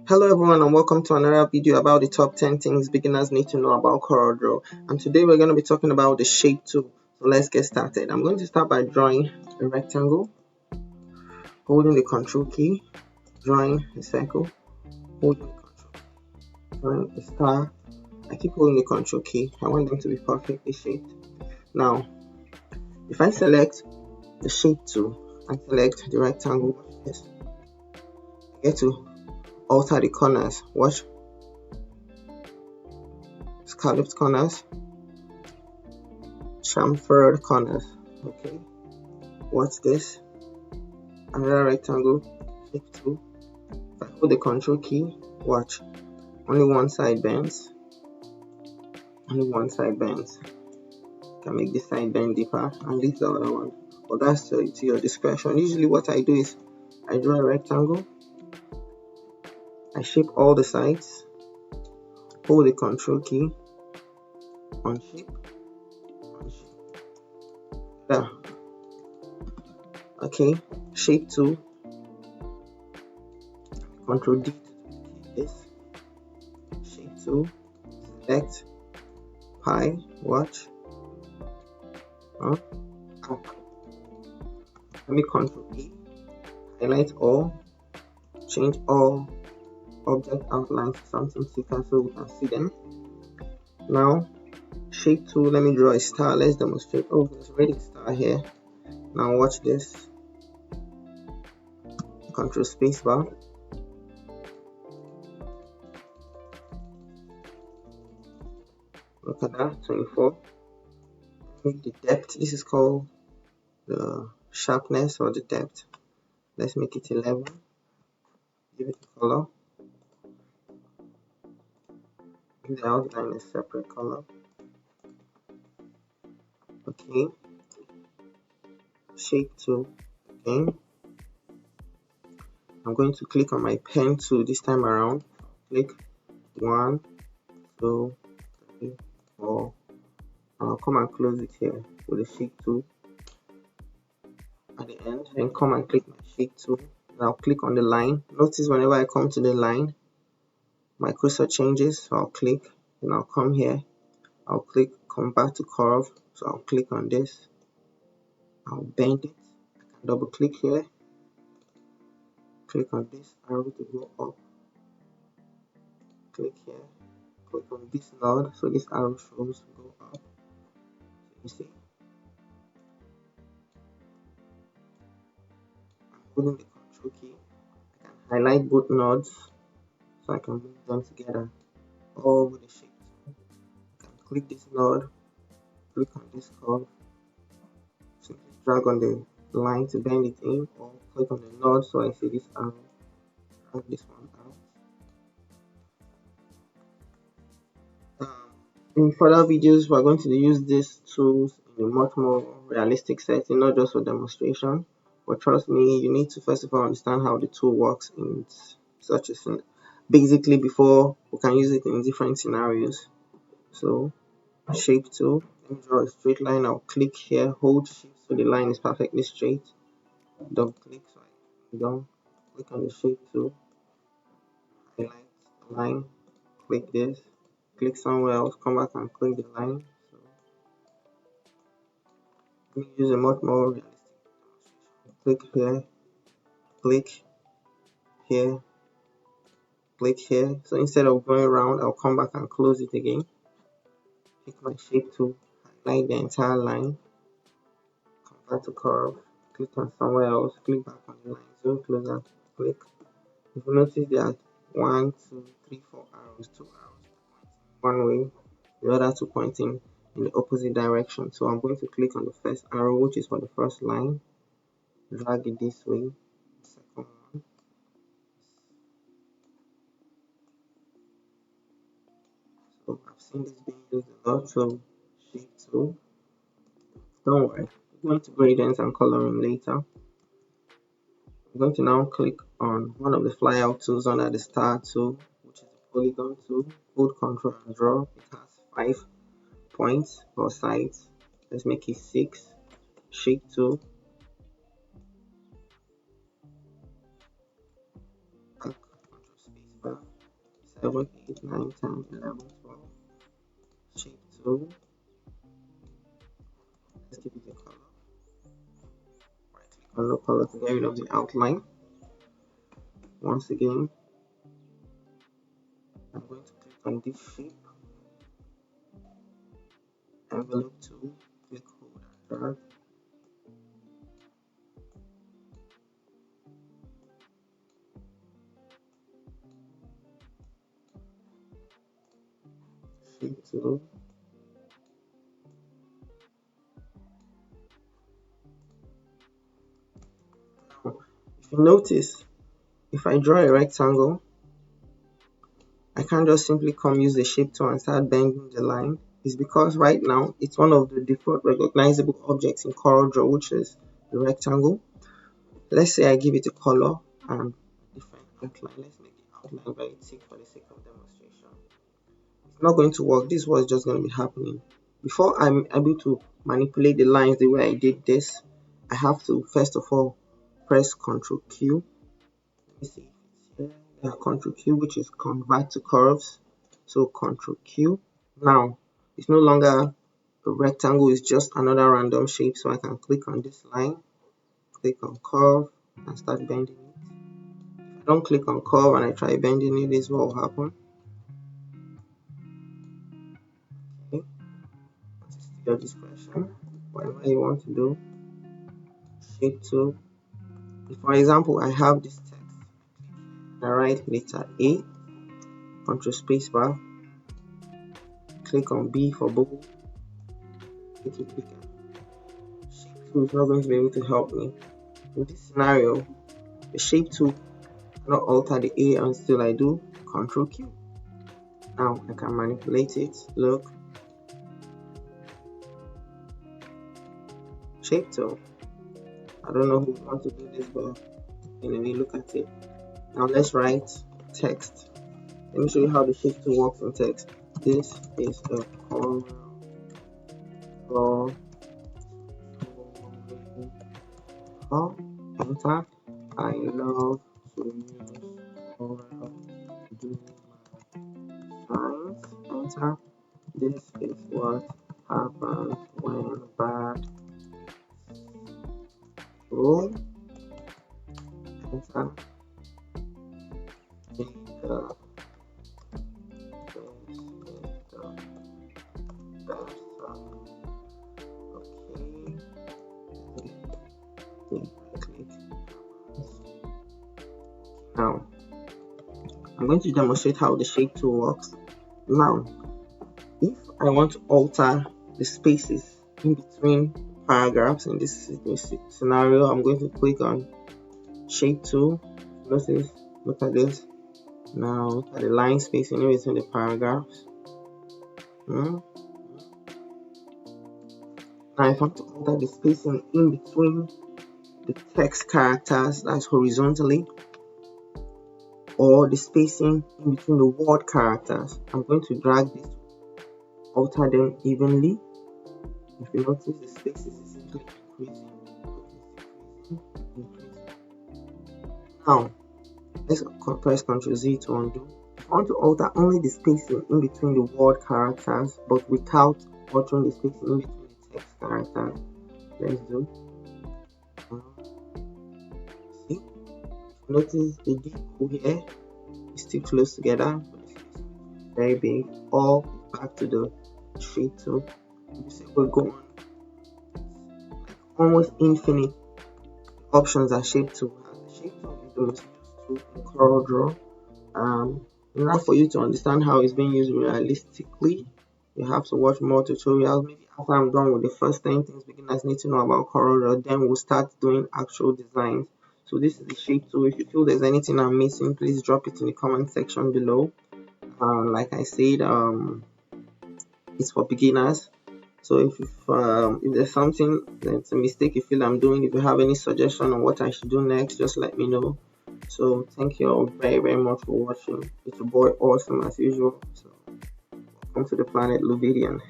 Hello everyone and welcome to another video about the top 10 things beginners need to know about CorelDraw. And today we're going to be talking about the shape tool. So let's get started. I'm going to start by drawing a rectangle, holding the control key, drawing a circle, holding the control, drawing a star. I keep holding the control key. I want them to be perfectly shaped. Now, if I select the shape tool and select the rectangle, yes, I get to alter the corners. Watch, scalloped corners, chamfered corners. Okay, watch this. Another rectangle, shape tool. If I hold the control key, watch. Only one side bends. Only one side bends. You can make this side bend deeper and leave the other one. But that's to your discretion. Usually what I do is I draw a rectangle. I shape all the sides. Hold the control key. Unshape. Unshape. There. Okay. Shape tool. Control D to duplicate this. Shape tool. Select. Pi. Watch. Let me Control E, highlight all, change all object outlines to something thicker so we can see them. Now, shape tool, let me draw a star. Let's demonstrate. Oh, there's already a star here. Now watch this. Control spacebar. Look at that, 24. Make the depth. This is called the sharpness or the depth. Let's make it 11. Give it a color. Give the outline a separate color. Okay. Shape tool again. I'm going to click on my pen tool this time around. Click 1, 2, 3, 4. I'll come and close it here with the shape tool at the end. Then come and click my shape tool. And I'll click on the line. Notice whenever I come to the line, my cursor changes. So I'll click, and I'll come here. I'll click convert to curve. So I'll click on this. I'll bend it. I can double click here. Click on this arrow to go up. Click here. Click on this node so this arrow shows go up. So you see, I'm holding the control key. I can highlight both nodes so I can move them together all with the shape tool. I can click this node, click on this curve, simply drag on the line to bend it in, or click on the node so I see this arrow, drag this one out. In further videos, we're going to use these tools in a much more realistic setting, not just for demonstration. But trust me, you need to first of all understand how the tool works in such a scene, basically before we can use it in different scenarios. So, shape tool, let me draw a straight line. I'll click here, hold shift so the line is perfectly straight. Double click so I don't click on the shape tool, highlight the line, click this. Click somewhere else, come back and click the line. So let me use a much more realistic demonstration. Click here, click here, click here. So instead of going around, I'll come back and close it again. Pick my shape tool, highlight the entire line, convert to curve, click on somewhere else, click back on the line, zoom closer, click. If you notice there are 1, 2, 3, 4 arrows, 2 arrows one way, the other 2 pointing in the opposite direction. So I'm going to click on the first arrow, which is for the first line, drag it this way, the second one. So I've seen this being used a lot, so shape tool. Don't worry, we're going to gradients and coloring later. I'm going to now click on one of the flyout tools under the star tool, which is the polygon tool. Hold Control and draw. It has 5 points or sides. Let's make it 6. Shape tool. Control spacebar. 7, 8, 9, 10, 11, 12. Shape 2. Let's give it a color. Right click on no color to get rid of the outline. Once again, I'm going to click on this shape, envelope 2, click hold and drag. Shape 2. Now, if you notice, if I draw a rectangle, I can't just simply come use the shape tool and start bending the line. It's because right now it's one of the default recognizable objects in CorelDraw, which is the rectangle. Let's say I give it a color and different outline. Let's make the outline very thick for the sake of demonstration. It's not going to work. This is what's just going to be happening. Before I'm able to manipulate the lines the way I did this, I have to first of all press Ctrl Q. Let me see if it's here. Yeah, Ctrl Q, which is convert to curves. So Ctrl Q. Now it's no longer a rectangle, it's just another random shape. So I can click on this line, click on curve, and start bending it. If I don't click on curve and I try bending it, this is what will happen. Okay, it's your discretion. Whatever you want to do. Shape tool. If, for example, I have this text, I write letter A, Ctrl spacebar, click on B for bold, make it bigger. Shape tool is not going to be able to help me. In this scenario, the shape tool cannot alter the A until I do Ctrl Q. Now I can manipulate it. Look, shape tool. I don't know who wants to do this, but anyway, look at it. Now let's write text. Let me show you how the shape tool works in text. This is the CorelDraw. Enter. I love to use Corel to do my signs. Enter. This is what happens when bad roll. Enter. Now, I'm going to demonstrate how the shape tool works. Now, if I want to alter the spaces in between paragraphs in this scenario, I'm going to click on shape tool. Notice, look at this. Now, look at the line spacing in between the paragraphs. Now, if I want to alter the spacing in between the text characters, that's horizontally, or the spacing in between the word characters, I'm going to drag this, alter them evenly. If you notice, the spaces is simply increasing. Now, let's press Ctrl Z to undo. If I want to alter only the spacing in between the word characters, but without altering the spacing in between the text characters, let's do. See, notice the D here is still close together, but it's very big. Or back to the shape tool. You see, we're going almost infinite options that shape tool has. Shape tool is the most used tool in CorelDraw. In order for you to understand how it's being used realistically, you have to watch more tutorials. Maybe after I'm done with the first 10 things beginners need to know about CorelDraw, then we'll start doing actual designs. So this is the shape tool. If you feel there's anything I'm missing, please drop it in the comment section below. Like I said, it's for beginners. So if there's something that's a mistake you feel I'm doing, if you have any suggestion on what I should do next, just let me know. So thank you all very, very much for watching. It's your boy Awesome as usual. So welcome to the planet Luvidian.